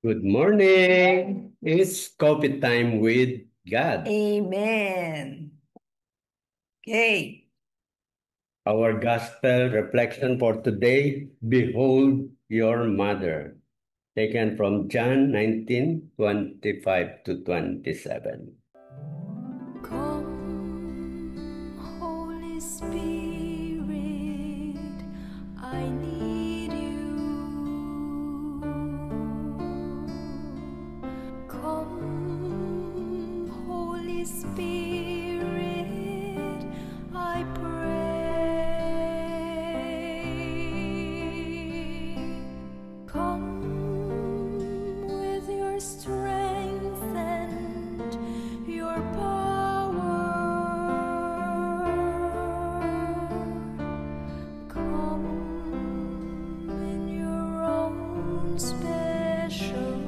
Good morning. It's coffee time with God. Amen. Okay. Our gospel reflection for today, Behold your mother, taken from John 19:25 to 27. Come, Holy Spirit, I need you. Come, Holy Spirit, I pray. Come with your strength and your power. Come in your own special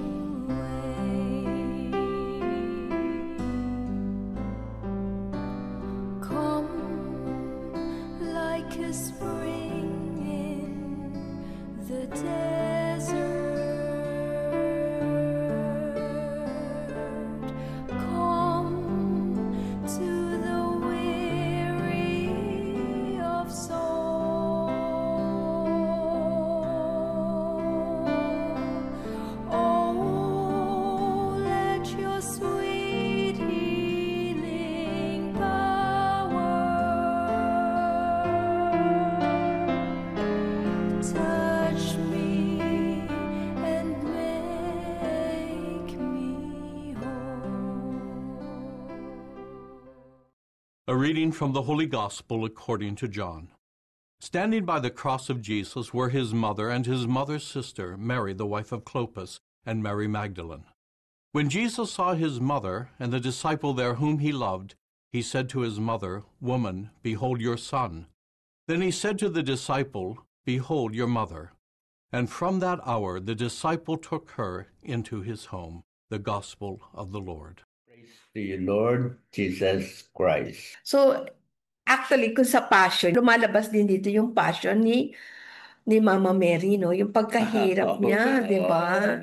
way. Come like a spring in the desert. Come to the weary of soul. Oh, let your sweet healing power touch me and make me whole. A reading from the Holy Gospel according to John. Standing by the cross of Jesus were his mother and his mother's sister, Mary, the wife of Clopas, and Mary Magdalene. When Jesus saw his mother and the disciple there whom he loved, he said to his mother, Woman, behold your son. Then he said to the disciple, Behold your mother. And from that hour the disciple took her into his home. The Gospel of the Lord. Praise to you, Lord Jesus Christ. So, actually, kung sa passion, lumalabas din dito yung passion ni Mama Mary, no? Yung pagkahirap niya, di ba?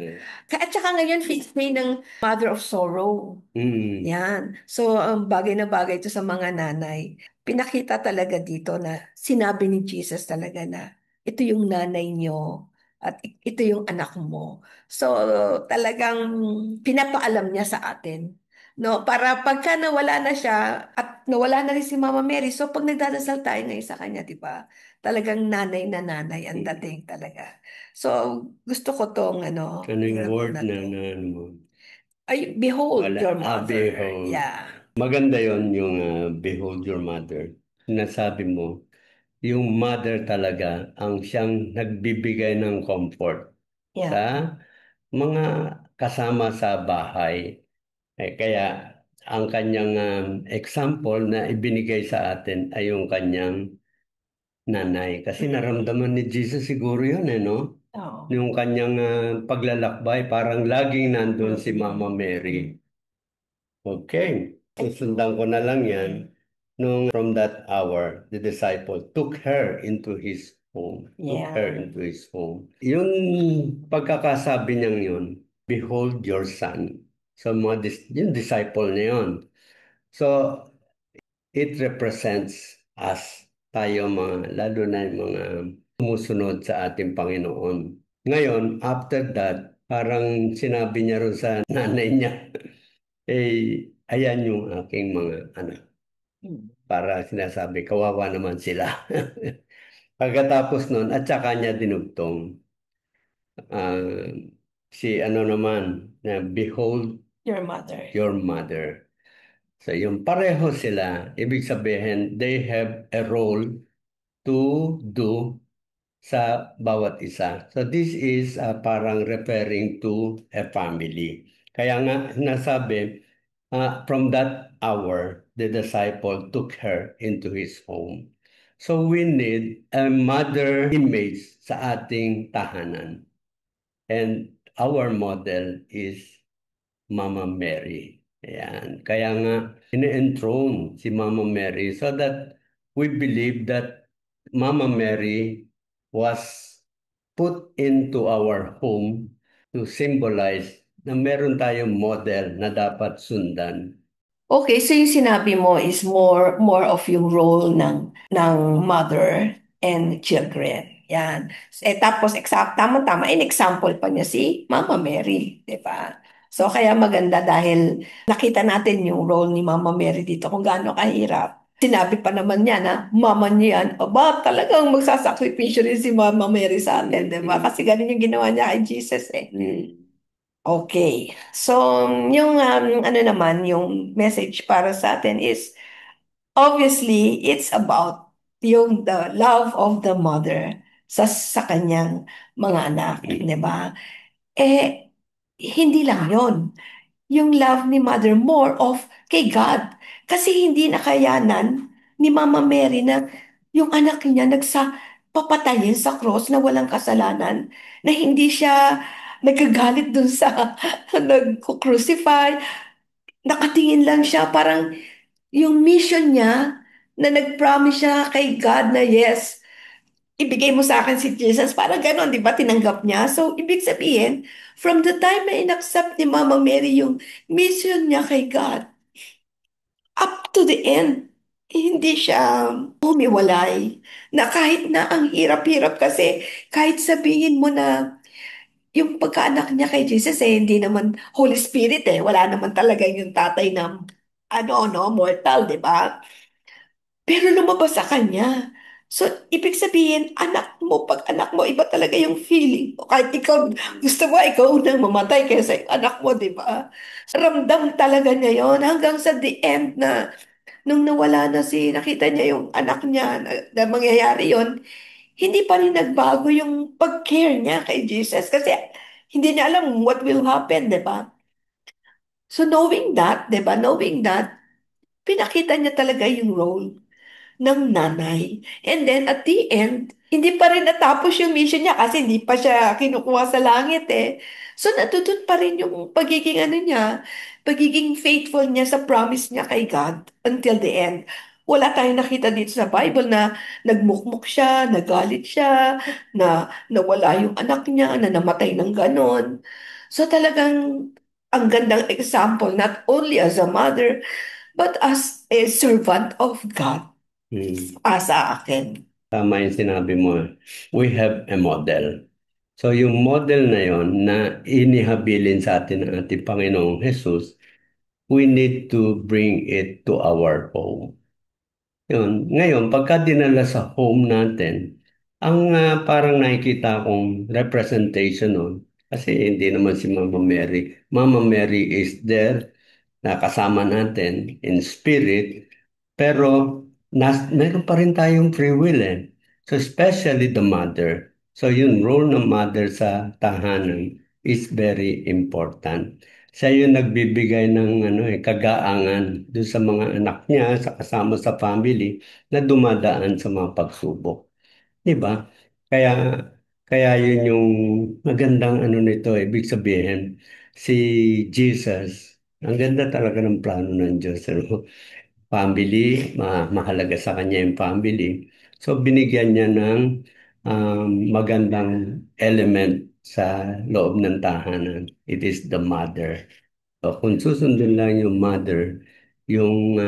At saka ngayon, feast day ng Mother of Sorrow. Mm. Yan. So, ang bagay na bagay ito sa mga nanay. Pinakita talaga dito na sinabi ni Jesus talaga na ito yung nanay niyo at ito yung anak mo. So, talagang pinapaalam niya sa atin. No, para pagka nawala na siya at nawala na rin si Mama Mary, so pag nagdadasal tayo ngayon sa kanya, di ba? Talagang nanay na nanay ang dating talaga. So, gusto ko tong Ano yung word na to. ano mo? Ay, behold Wala. your mother. Behold. Yeah. Maganda yon yung Behold your mother. Sinasabi mo, yung mother talaga ang siyang nagbibigay ng comfort Yeah. sa mga kasama sa bahay. Kaya ang kanyang example na ibinigay sa atin ay yung kanyang nanay. Kasi naramdaman ni Jesus siguro yun, no? Oh. Yung kanyang paglalakbay, parang laging nandun si Mama Mary. Okay, susundan ko na lang yan. Nung from that hour, the disciple took her into his home. Took her Yeah. into his home. Yung pagkakasabi niyang yun, Behold your son. So yung disciple niya yun. So it represents us, tayo mga, lalo na yung mga sumusunod sa ating Panginoon. Ngayon, after that, parang sinabi niya rin sa nanay niya, ayan yung aking mga anak. Para sinasabi, kawawa naman sila. Pagkatapos nun, at saka niya dinugtong, ah, si ano naman, na behold Your mother. your mother. So yung pareho sila, ibig sabihin, they have a role to do sa bawat isa. So this is parang referring to a family. Kaya nga nasabi, from that hour, the disciple took her into his home. So we need a mother image sa ating tahanan. And our model is Mama Mary. Ayan. Kaya nga, ine-enthroned si Mama Mary so that we believe that Mama Mary was put into our home to symbolize na meron tayong model na dapat sundan. Okay, so yung sinabi mo is more of yung role ng mother and children. Yan. Tapos tama-tama, in example pa niya si Mama Mary, di ba? So kaya maganda dahil nakita natin yung role ni Mama Mary dito kung gaano kahirap. Sinabi pa naman niya na mama niya yan, aba, talagang magsasakripisyo rin si Mama Mary sa atin, di ba? Kasi ganun yung ginawa niya kay Jesus eh. Okay. So, yung ano naman, yung message para sa atin is obviously it's about yung the love of the mother sa kanyang mga anak, di ba? Eh, hindi lang yon. Yung love ni mother more of kay God. Kasi hindi nakayanan ni Mama Mary na yung anak niya papatayin sa cross na walang kasalanan, na hindi siya nagkagalit dun sa nag-crucify, nakatingin lang siya, parang yung mission niya na nag-promise siya kay God na yes, ibigay mo sa akin si Jesus, parang ganon, di ba, tinanggap niya. So, ibig sabihin, from the time na inaccept ni Mama Mary yung mission niya kay God, up to the end, hindi siya humiwalay. Na kahit na ang hirap-hirap kasi, kahit sabihin mo na yung pagkaanak niya kay Jesus hindi naman Holy Spirit eh. Wala naman talaga yung tatay na mortal, di ba? Pero lumabas sa kanya. So, ibig sabihin, pag anak mo, iba talaga yung feeling mo. Kahit ikaw, gusto mo, ikaw unang mamatay kaysa yung anak mo, di ba? Ramdam talaga niya yon hanggang sa the end na nung nawala na nakita niya yung anak niya na mangyayari yon, hindi pa rin nagbago yung pag-care niya kay Jesus kasi hindi niya alam what will happen, di ba? So knowing that, di ba, knowing that, pinakita niya talaga yung role ng nanay. And then at the end, hindi pa rin natapos yung mission niya kasi hindi pa siya kinukuha sa langit eh. So natutun pa rin yung pagiging ano niya, pagiging faithful niya sa promise niya kay God until the end. Wala tayong nakita dito sa Bible na nagmukmuk siya, nagalit siya, na nawala yung anak niya, na namatay ng ganon. So talagang ang gandang example, not only as a mother, but as a servant of God. Sa akin. Tama yung sinabi mo. We have a model. So yung model na yon na inihabilin sa atin ng ating Panginoong Jesus, we need to bring it to our home. Yun. Ngayon, pagka dinala sa home natin, ang parang nakikita kong representation nun, kasi hindi naman si Mama Mary. Mama Mary is there, nakasama natin in spirit, pero meron pa rin tayong free will eh. So especially the mother. So yung role ng mother sa tahanan is very important. Siya yung nagbibigay ng kagaangan doon sa mga anak niya, sa kasama sa family na dumadaan sa mga pagsubok. 'Di ba? Kaya kaya yun yung magandang nito, ibig sabihin si Jesus, ang ganda talaga ng plano ng Diyos, ano? Family, mahalaga sa kanya yung family. So binigyan niya ng magandang element sa loob ng tahanan. It is the mother. So kung susundin lang yung mother, yung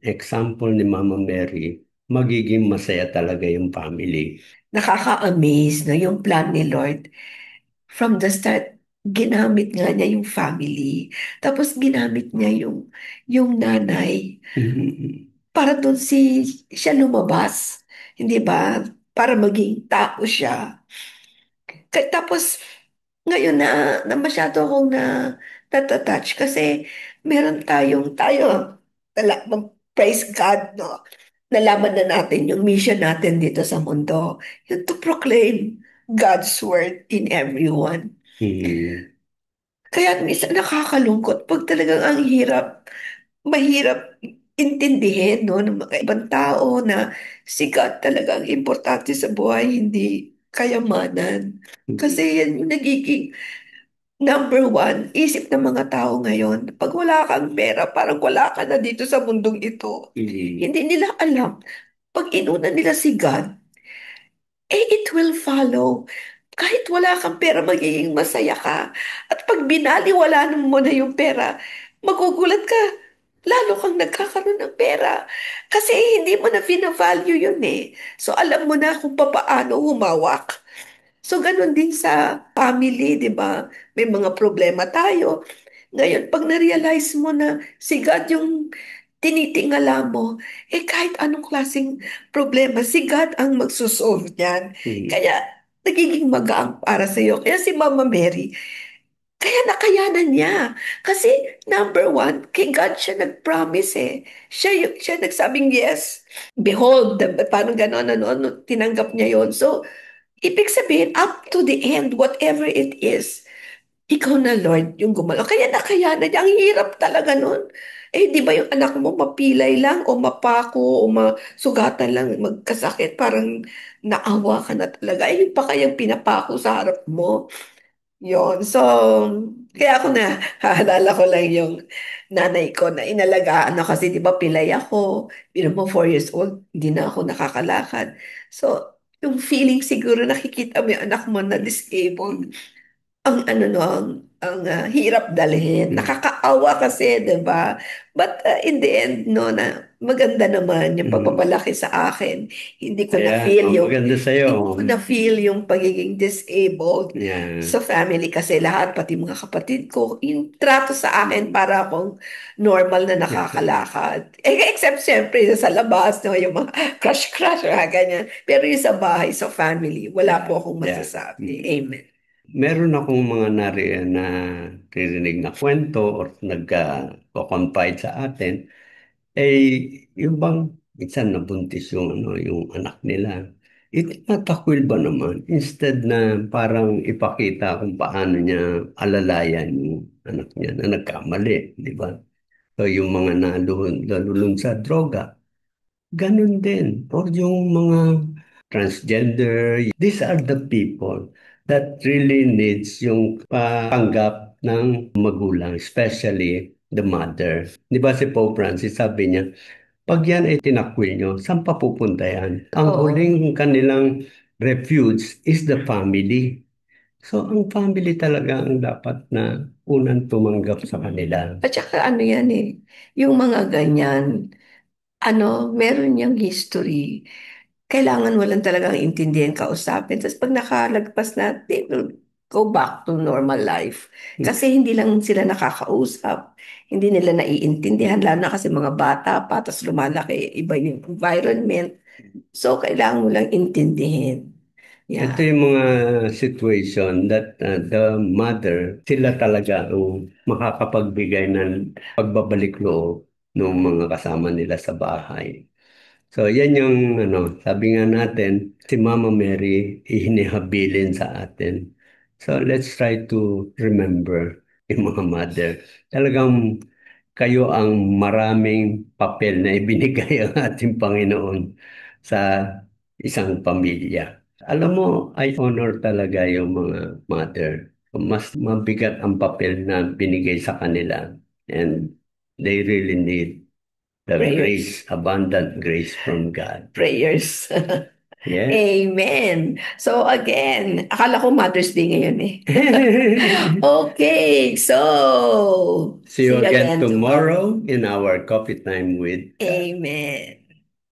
example ni Mama Mary, magiging masaya talaga yung family. Nakaka-amaze no, yung plan ni Lord. From the start, ginamit nga niya yung family. Tapos ginamit niya yung nanay para doon siya lumabas. Hindi ba? Para maging tao siya. Tapos, ngayon na masyado akong natatouch kasi meron tala, praise God, no? Nalaman na natin yung mission natin dito sa mundo. Yung to proclaim God's word in everyone. Hmm. Kaya minsan nakakalungkot pag talagang mahirap intindihin no, ng mga ibang tao na si God talaga ang importante sa buhay, hindi kayamanan. Kasi yan yung nagiging number one, isip ng mga tao ngayon. Pag wala kang pera, parang wala ka na dito sa mundong ito. Hindi nila alam. Pag inuna nila si God, it will follow. kahit wala kang pera, magiging masaya ka. At pag binaliwala mo na yung pera, magugulat ka. Lalo kang nagkakaroon ng pera. Kasi hindi mo na value yun eh. So alam mo na kung paano humawak. So ganun din sa family, di ba? May mga problema tayo. Ngayon, pag na-realize mo na si God yung tinitingala mo, eh kahit anong klaseng problema, si God ang magsusolve niyan. Mm. Kaya nagiging magaang para sa iyo. Kaya si Mama Mary, kaya nakayanan niya. Kasi number one, kay God siya nag-promise eh. Siya nagsabing yes. Behold, parang gano'n, ano, tinanggap niya yon. So, ibig sabihin, up to the end, whatever it is, ikaw na, Lord, yung gumalaw. Kaya nakayanan niya. Ang hirap talaga nun. Eh, di ba yung anak mo mapilay lang o mapako o masugatan lang, magkasakit, parang naawa ka na talaga. Eh, yung pa kayang pinapako sa harap mo. Yon. So, kaya ako na, haalala ko lang yung nanay ko na inalagaan ako kasi di ba pilay ako. Pero mo 4 years old, hindi na ako nakakalakad. So, yung feeling siguro nakikita mo yung anak mo na disabled, ang ano no, ang hirap dalhin. Mm. Nakakaawa kasi, 'di ba? But in the end, no, na maganda naman yung Mm. pagpapalaki sa akin. Hindi ko na Kaya, feel yung maganda hindi sa'yo. ko na feel yung pagiging disabled Yeah. sa family kasi lahat, pati mga kapatid ko, yung trato sa akin para akong normal na nakakalakad. Eh, except siyempre sa labas, no, yung mga crush-crush, mga ganyan. Pero yung sa bahay, sa family, wala po akong Yeah. masasabi. Mm. Amen. Meron akong mga naririnig na kwento or nagka-confide sa atin, yung bang minsan nabuntis yung, yung anak nila. Itinatakwil ba naman instead na parang ipakita kung paano niya alalayan yung anak niya na nagkamali, di ba? So yung mga nalulun sa droga, ganun din. Or yung mga transgender, these are the people that really needs yung panggap ng magulang, especially the mother. Di ba si Pope Francis sabi niya, pag yan ay tinakwil nyo, saan pa pupunta yan? Ang Oo. huling kanilang refuge is the family. So ang family talaga ang dapat na unang tumanggap sa kanila. At saka ano yan eh, yung mga ganyan, meron yung history. Kailangan mo lang talagang intindihin, kausapin. Tapos pag nakalagpas na, they will go back to normal life. Kasi hindi lang sila nakakausap, hindi nila naiintindihan, lalo na kasi mga bata pa, tapos lumalaki, iba yung environment. So, kailangan mo lang intindihin. Ito Yeah. yung mga situation that the mother, sila talaga ang makakapagbigay ng pagbabalik loob ng mga kasama nila sa bahay. So, yan yung, sabi nga natin, si Mama Mary, ihinihabilin sa atin. So, let's try to remember yung mga mother. Talagang kayo ang maraming papel na ibinigay ang ating Panginoon sa isang pamilya. Alam mo, I honor talaga yung mga mother. Mas mabigat ang papel na binigay sa kanila. And they really need the Prayers. grace, abundant grace from God. Prayers. Yeah. Amen. So again, akala ko Mother's Day ngayon eh. Okay, so See see you you again again tomorrow. tomorrow in our coffee time with God. Amen.